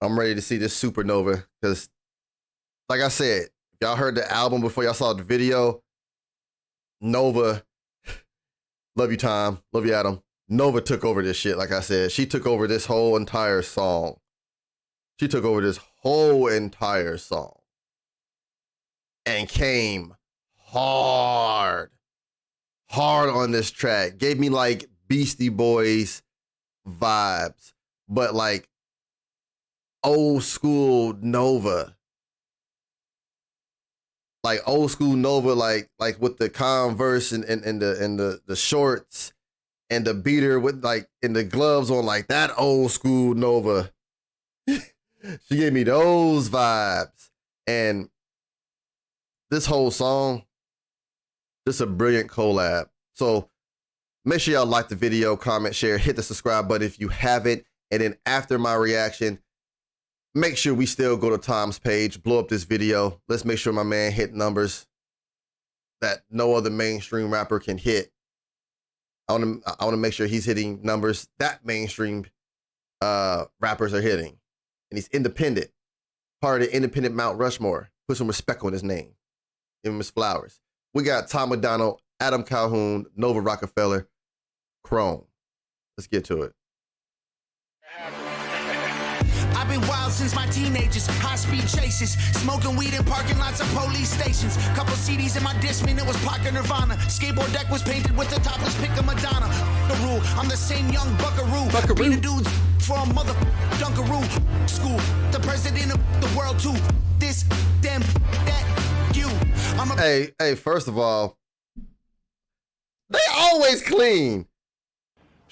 I'm ready to see this supernova because, like I said, y'all heard the album before y'all saw the video. Nova, love you, Tom. Love you, Adam. Nova took over this shit. Like I said, she took over this whole entire song. She took over this whole entire song and came hard on this track. Gave me like Beastie Boys vibes, but like old school Nova. Like old school Nova, like with the Converse and the shorts and the beater with like and the gloves on, like that old school Nova. She gave me those vibes. And this whole song, just a brilliant collab. So make sure y'all like the video, comment, share, hit the subscribe button if you haven't. And then after my reaction, make sure we still go to Tom's page, blow up this video. Let's make sure my man hit numbers that no other mainstream rapper can hit. I want to make sure he's hitting numbers that mainstream rappers are hitting. And he's independent, part of the independent Mount Rushmore. Put some respect on his name. Give him his flowers. We got Tom MacDonald, Adam Calhoun, Nova Rockafeller, Chrome. Let's get to it. I've been wild since my teenagers, high-speed chases, smoking weed in parking lots of police stations. Couple CDs in my Discman, it was Parker Nirvana. Skateboard deck was painted with the topless pick of Madonna. The rule, I'm the same young buckaroo. Be the dudes for a mother dunkaroo. School, the president of the world too. This, them, that, you. I'm a Hey, first of all, they always clean.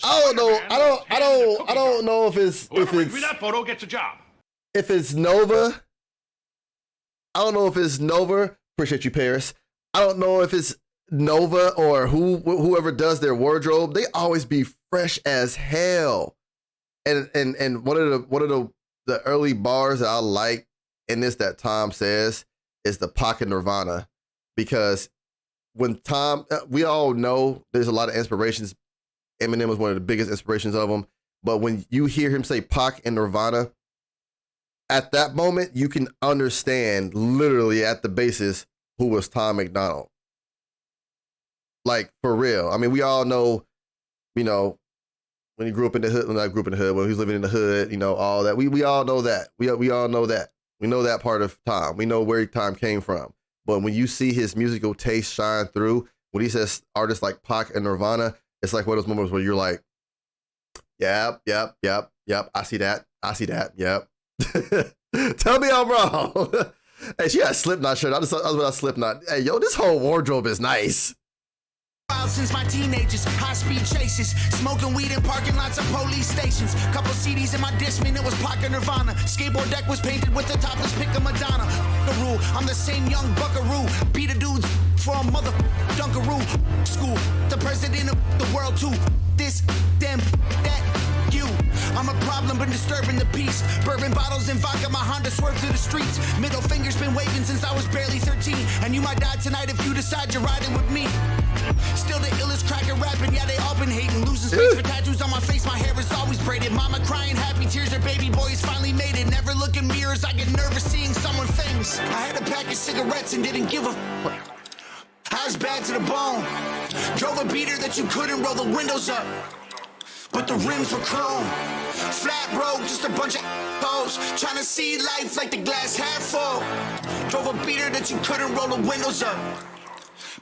I don't know if it's that photo gets a job. If it's Nova. I don't know if it's Nova. Appreciate you, Paris. I don't know if it's Nova or whoever does their wardrobe. They always be fresh as hell. And one of the early bars that I like in this that Tom says is the pocket Nirvana, because when Tom, we all know there's a lot of inspirations. Eminem was one of the biggest inspirations of him. But when you hear him say Pac and Nirvana, at that moment, you can understand literally at the basis who was Tom MacDonald. Like, for real. I mean, we all know, you know, when he grew up in the hood, when I grew up in the hood, when he was living in the hood, you know, all that. We all know that. We all know that. We know that part of Tom. We know where Tom came from. But when you see his musical taste shine through, when he says artists like Pac and Nirvana, it's like one of those moments where you're like, yep, I see that, yep. Tell me I'm wrong. Hey, she got a Slipknot shirt. I was with a Slipknot. Hey, yo, this whole wardrobe is nice. Since my teenagers, high-speed chases, smoking weed in parking lots of police stations. Couple CDs in my Discman, it was Parker Nirvana. Skateboard deck was painted with the topless pick of Madonna. The rule, I'm the same young buckaroo. Be the dudes for a mother dunkaroo. School, the president of the world too. This, them, that, you. I'm a problem but disturbing the peace. Bourbon bottles and vodka, my Honda swerves through the streets. Middle finger's been waving since I was barely 13. And you might die tonight if you decide you're riding with me. Still the illest cracker rapping, yeah, they all been hating. Losing space for tattoos on my face, my hair is always braided. Mama crying, happy tears, her baby boy is finally made it. Never look in mirrors, I get nervous seeing someone famous. I had a pack of cigarettes and didn't give a I was bad to the bone. Drove a beater that you couldn't roll the windows up, but the rims were chrome. Flat road, just a bunch of hoes trying to see life like the glass half full. Drove a beater that you couldn't roll the windows up,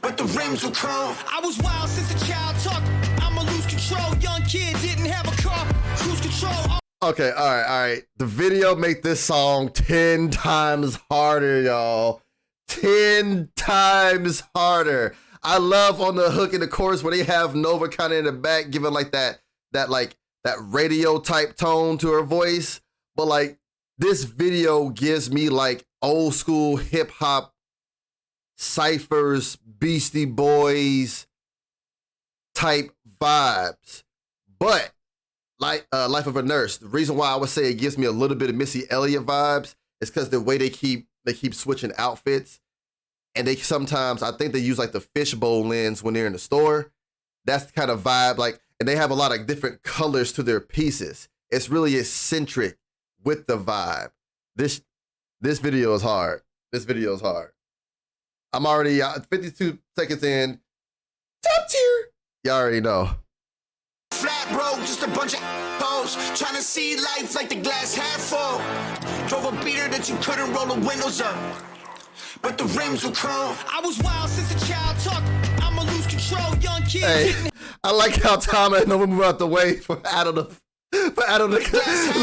but the rims were chrome. I was wild since a child, talk, I'ma lose control. Young kid didn't have a car, cruise control. Okay, all right. The video make this song 10 times harder, y'all. 10 times harder. I love on the hook in the chorus where they have Nova kind of in the back giving like that radio type tone to her voice. But like this video gives me like old school hip hop Cyphers, Beastie Boys type vibes. But like Life of a Nurse, the reason why I would say it gives me a little bit of Missy Elliott vibes is because the way they keep switching outfits. And they sometimes, I think they use like the fishbowl lens when they're in the store. That's the kind of vibe, like, and they have a lot of different colors to their pieces. It's really eccentric with the vibe. This video is hard. This video is hard. I'm already 52 seconds in. Top tier. Y'all already know. Flat road, just a bunch of hoes trying to see life like the glass half full. Drove a beater that you couldn't roll the windows up, but the rims were chrome. I was wild since a child, talk. I'ma lose control, young kid. Hey, I like how Tom and Nova move out the way for Adam to. Look at this.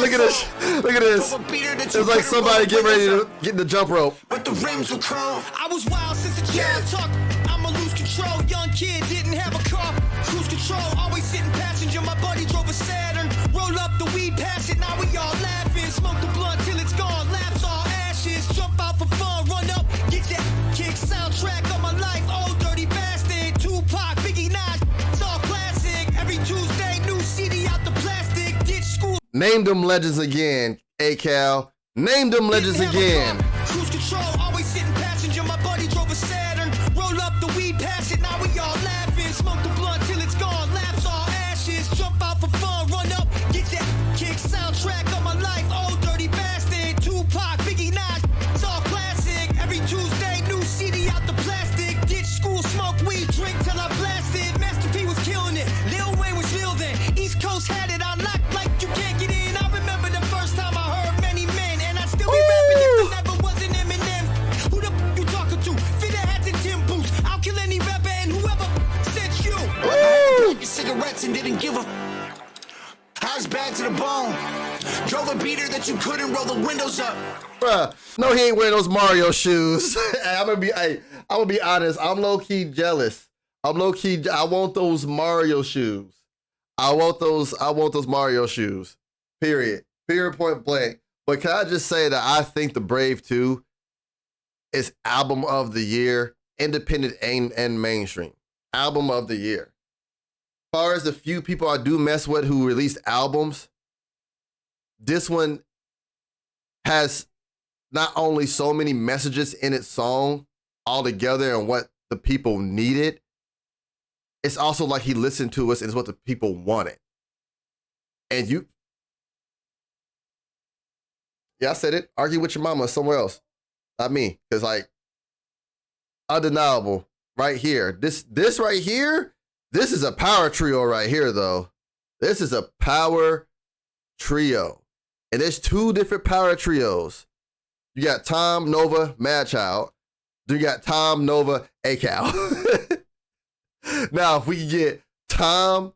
Look at this. It's like somebody getting ready to get in the jump rope. But the rims were chrome. I was wild since a child, talk. I'ma lose control, young kid didn't have a car. Cruise control, always sitting passenger. My buddy drove a Saturn. Roll up the weed, pass it. Now we all laughing. Smoke the blunt till it's gone. Laps all ashes. Jump out for fun. Run up. Get that kick soundtrack of my life. Oh, dirty bastard. Tupac, Biggie, Nas. It's all classic. Every Tuesday, new CD out the plastic. Ditch school. Name them legends again, A-Cal. Name them legends again. Cruise control, always sitting passenger. My buddy drove a Saturn. Roll up the weed, pass it. Now we all laughing. Smoke the blunt till it's gone. Laps all ashes. Jump out for fun. Run up. Get that kick soundtrack of my life. Oh, dirty bastard. Tupac, Biggie, Nas. It's all classic. Every Tuesday, new CD out the plastic. Ditch school, smoke weed, drink till I blasted. Master P was killing it. Lil Wayne was real then. East Coast had it on lock like you can't get in. I remember the first time I heard Many Men, and I still be rapping if it never wasn't Eminem. Who the f you talking to? Fit hats and Tim boots. I'll kill any rapper and whoever said you. I had cigarettes and didn't give a I was bad to the bone. Drove a beater that you couldn't roll the windows up. Bruh, no, he ain't wearing those Mario shoes. I'm gonna be honest. I'm low key jealous. I want those Mario shoes. I want those Mario shoes. Period. Period. Point blank. But can I just say that I think The Brave 2 is album of the year, independent and mainstream. Album of the year. As far as the few people I do mess with who released albums, this one has not only so many messages in its song all together and what the people needed, it's also like he listened to us and it's what the people wanted. And I said it, argue with your mama somewhere else. Not me, because like, undeniable right here. This right here, this is a power trio right here though. This is a power trio. And there's two different power trios. You got Tom, Nova, Madchild. Then you got Tom, Nova, A-Cal. Now, if we can get Tom,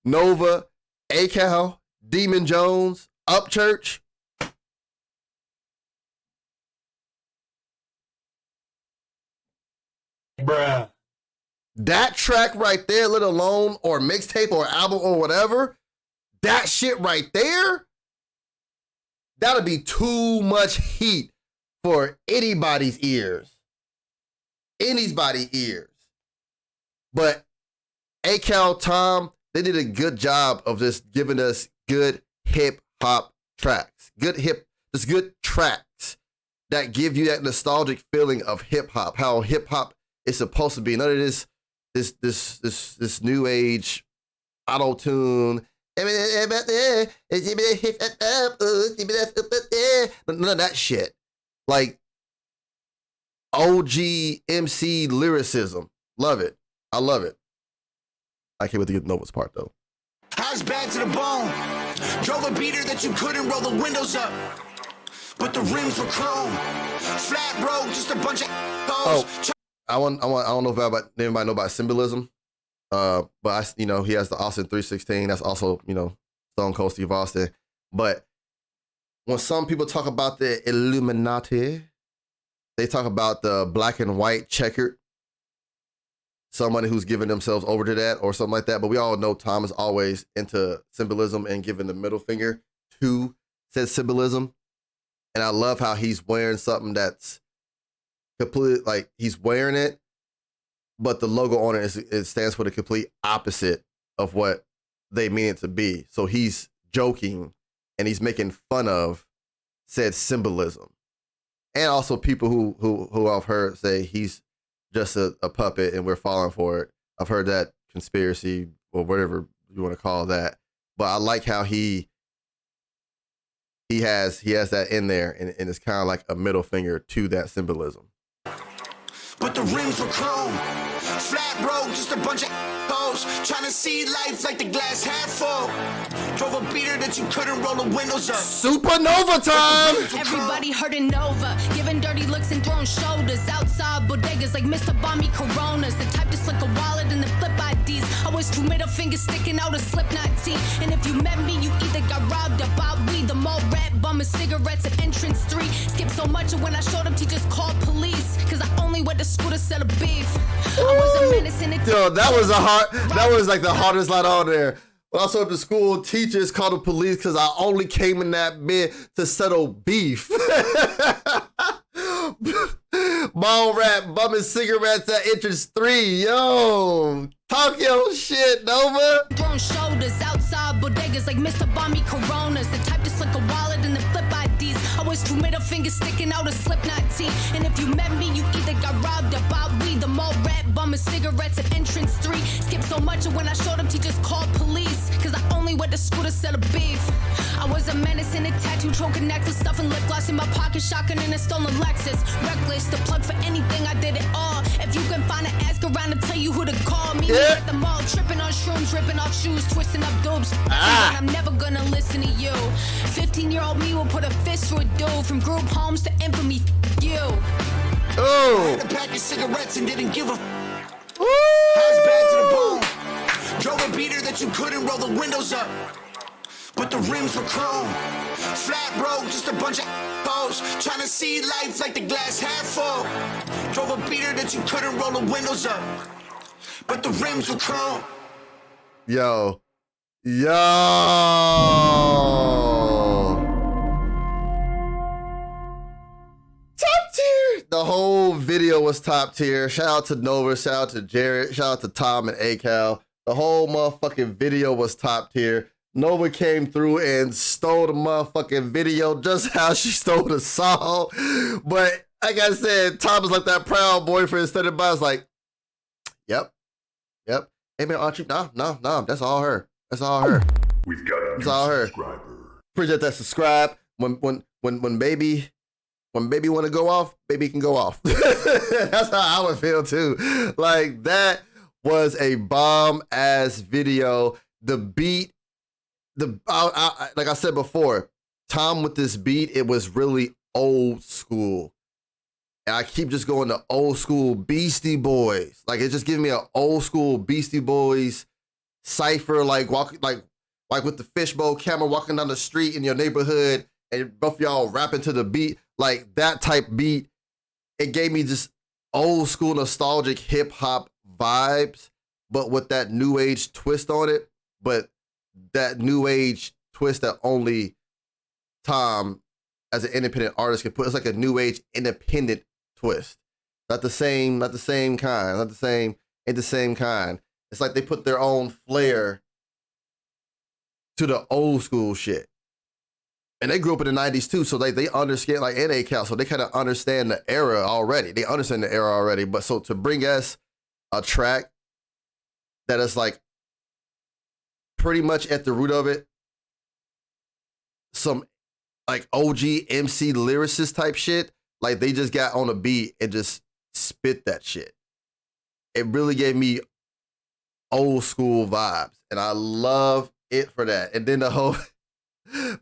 Nova, A-Cal, Demon Jones, Upchurch. Bruh. That track right there, let alone, or mixtape or album or whatever, that shit right there, that'll be too much heat for anybody's ears. Anybody's ears. But A-Cal, Tom, they did a good job of just giving us good hip hop tracks. Just good tracks that give you that nostalgic feeling of hip hop, how hip hop is supposed to be. None of this new age auto tune. But none of that shit. Like OG MC lyricism. Love it. I love it. I can't wait to get Nova's part though. I was bad to the bone. Drove a beater that you couldn't roll the windows up, but the rims were chrome. Flat road, just a bunch of hoes. I don't know if anybody know about Symbolism. But he has the Austin 316. That's also, Stone Cold Steve Austin. But when some people talk about the Illuminati, they talk about the black and white checkered. Somebody who's giving themselves over to that or something like that. But we all know Tom is always into symbolism and giving the middle finger to said symbolism. And I love how he's wearing something that's completely, like, he's wearing it, but the logo on it stands for the complete opposite of what they mean it to be. So he's joking and he's making fun of said symbolism. And also people who I've heard say he's just a puppet and we're falling for it. I've heard that conspiracy or whatever you want to call that. But I like how he he has that in there, and it's kind of like a middle finger to that symbolism. But the rims were chrome, flat road, just a bunch of hoes trying to see life like the glass half full. Drove a beater that you couldn't roll the windows up. Supernova time! Everybody hurting Nova, giving dirty looks and throwing shoulders outside bodegas like Mr. Bomby Coronas. The type to slick a wallet and then flip IDs. Always two middle fingers sticking out a Slipknot tee. And if you met me, you either got robbed or bought weed. The mall rat bumming cigarettes at entrance 3. Skip so much and when I showed up, teachers called police. Cause I only went to school to sell a beef. I was a menace in the Yo, that was like the hardest line on there. When I showed up to school, teachers called the police because I only came in that bit to settle beef. Mall rat bumming cigarettes at entrance 3. Yo, talk your shit, Nova. throwing shoulders outside bodegas like Mr. Bomby Coronas. The type to slick a wallet and then flip IDs. Always two middle fingers sticking out a Slipknot tee. And if you met me, you either got robbed or bought weed. The mall rat bumming cigarettes at entrance 3. Skip so much and when I showed up, teachers called police. Cause I only went to school to sell a beef. I was a menace in a tattoo, choking necklace, stuffing lip gloss in my pocket, shotgun in a stolen Lexus. Reckless, the plug for anything, I did it all. If you can find an ask around to tell you who to call me. Yeah. At the mall, tripping on shrooms, ripping off shoes, twisting up dopes. I'm never gonna listen to you. 15-year-old me will put a fist through a dude. From group homes to infamy, you. Oh. Had a pack of cigarettes and didn't give a House bad to the bone. Drove a beater that you couldn't roll the windows up. But the rims were chrome. Flat road, just a bunch of hoes trying to see life like the glass half full. Drove a beater that you couldn't roll the windows up. But the rims were chrome. Yo. Top tier. The whole video was top tier. Shout out to Nova, shout out to Jared, shout out to Tom and ACal. The whole motherfucking video was top tier. Nova came through and stole the motherfucking video just how she stole the song. But like I said, Tom is like that proud boyfriend standing by. It's like, yep. Hey man, aren't you? No, that's all her. That's all her. We've got a It's all her. subscriber. Appreciate that subscribe. When baby want to go off, baby can go off. That's how I would feel too. Like that was a bomb ass video. The beat, like I said before, Tom with this beat, it was really old school. And I keep just going to old school Beastie Boys. Like it's just giving me an old school Beastie Boys cypher, like walking like with the fishbowl camera walking down the street in your neighborhood and both y'all rapping to the beat, like that type beat. It gave me just old school nostalgic hip hop vibes, but with that new age twist on it. But that new age twist that only Tom as an independent artist can put. It's like a new age independent twist. Not the same kind. Ain't the same kind. It's like they put their own flair to the old school shit. And they grew up in the 90s too, so they understand, like in ACal, so they kind of understand the era already. They understand the era already. But so to bring us a track that is like pretty much at the root of it, some like OG MC lyricist type shit, like they just got on a beat and just spit that shit. It really gave me old school vibes, and I love it for that. And then the whole,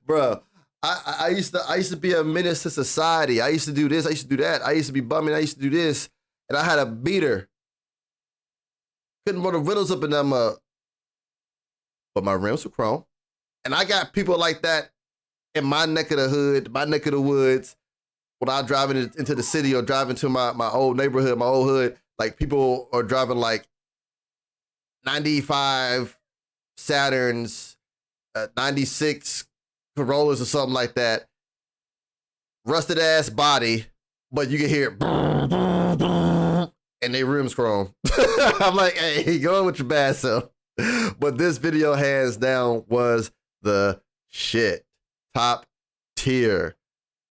bro, I used to be a menace to society. I used to do this. I used to do that. I used to be bumming. I used to do this, and I had a beater. Couldn't roll the windows up in them, but my rims were chrome. And I got people like that in my neck of the hood, my neck of the woods. When I'm driving into the city or driving to my old neighborhood, my old hood, like people are driving like 95 Saturns, 96 Corollas or something like that. Rusted ass body, but you can hear it, and they rims chrome. I'm like, hey, go with your bad self. But this video hands down was the shit. Top tier.